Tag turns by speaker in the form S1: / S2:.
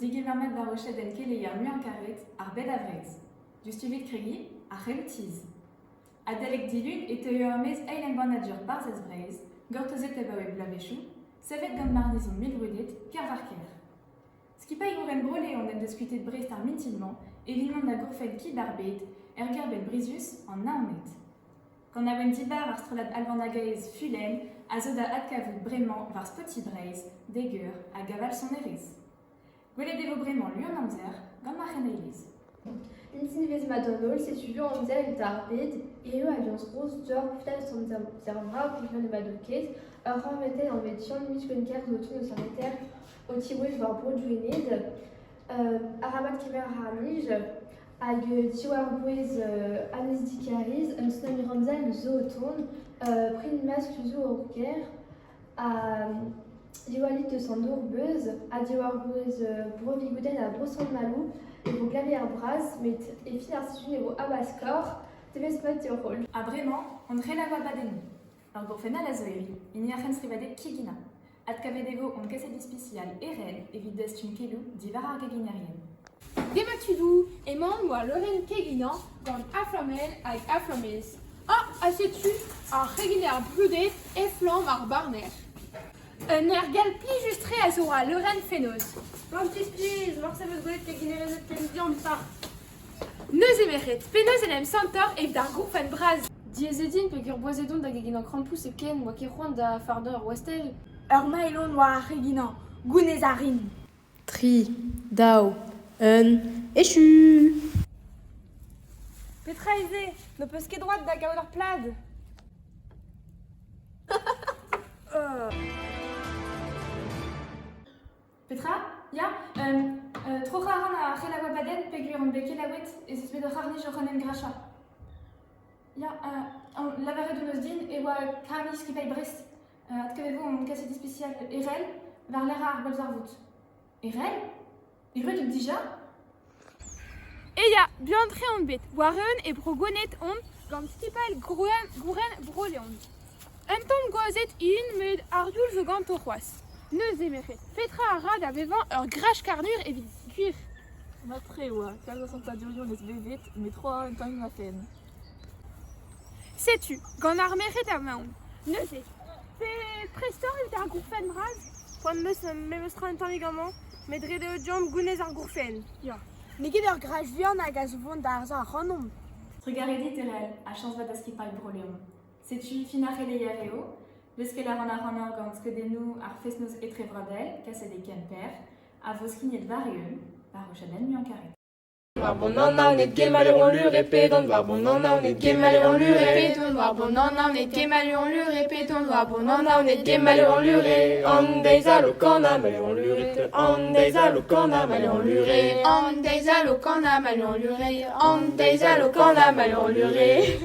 S1: digivermet va rochet den keleia muankaret ar bed avreiz. Justivit kregi ar relutiz. Adelek dilun et teurmez eilen banadur barzez breiz, gortozet eba e blavechou, sevet gant marnezon milrudet, pier varker. Skipa igouren brole on en discutet brest ar mintilman, et vimant da gourfed ki barbet, gerbet brisus en naonet. Quand a wen dibar ar strolat alvandagaez fulen, a zo da adkavout bremañ var spoti breiz, degur, a gaval son erez. Gwele devo bremañ luan amzer, gant ma c'heneilis.
S2: L'intin vez madonol, c'est suivi en zer il tarbet, et eux alliance rose d'or putal son zervra, pour de badoket, ur ranvetel en vetion, miskonker d'autun au sanitaire, au tibouj var brodjuened, arabat kemer harmij, hag diwar bouez anez dikariz, un sonam ranzal zo oton, prin masque zo orker, a diwalit de sandour beuz, a diwar bouez brovigouden a brosan malou, et vos claviers bras, mais et finalement et vos abaskor, devez se mettre au rôle.
S1: A bremañ, on relava badeni. Ar gourfenal a zoeri, in iachen srivadet kigina. Adkavedego on kaset dispicial eren, evit destun kelou, divar ar geginarien.
S3: Dematudou, et moi Lorraine Keguinan, gant aflamel avec aflamez. Ah, sais-tu, ar reginer brudet et flamme ar barner. Un ergal pli justre a zora Lorraine Fénoz.
S2: Please, morceveuse golet keginerezet kendian ça.
S3: Neus emeret, Pénoz en em santor et d'ar gourfen braz.
S4: Diezedin pe gur boazedon da geginan krampous e ken, moa ket c'hoant da fardeur westel.
S5: Ur maelon war ar reginan, gounez a rin.
S6: Tri, daou, échu.
S5: Petra eze, ne peus ket droit da gaout ar plad.
S1: Petra, ya, tro raran a relava baden, pegur an beke lawet, ez ez bet rarnej o ranen gracha. Ya, lavare de neus din, e oa karni skipay brest. Adkavevo on kaset spécial erel, var l'era ar bolz ar vout. Erel? Erel de dija?
S3: Et ya, bien très on bet, waren et brogonet on, gant stipal gouren broleon. Un tom gozet in med ar youl zo gant o c'hoaz. Neus emeret, Petra a rad a vevan ur grach karnur evit guir.
S7: Matre oa, kalz santa durion ez bevet, met troa un tamm ma fen.
S3: Sais-tu, gant ar meret a maon, neus e. Pe prestor evit ar gourfen braz?
S5: Poan meus tra un tamm egaman, met red eo diom gounez ar gourfen.
S3: Ya.
S5: Neget ur graj vian hag a zo vont da arza ar ranom.
S1: Tregaredit erel, a chans va da skipay broleon. Setu fina relea reo, deus ket ar an ar gant skedenou ar fesnoz etre vradel, kaset e kemper, a voskignet vareun, par rochaden muankaret.
S8: War bon an net gemale on lur epedon, war bon an net gemale on lur epedon, war bon an net gemale on lur epedon, war bon an net gemale on lur e, on deiz alo kana male on lur et, on deiz alo kana male on lur e, on deiz alo kana male on lur e, on deiz alo kana male on lur e.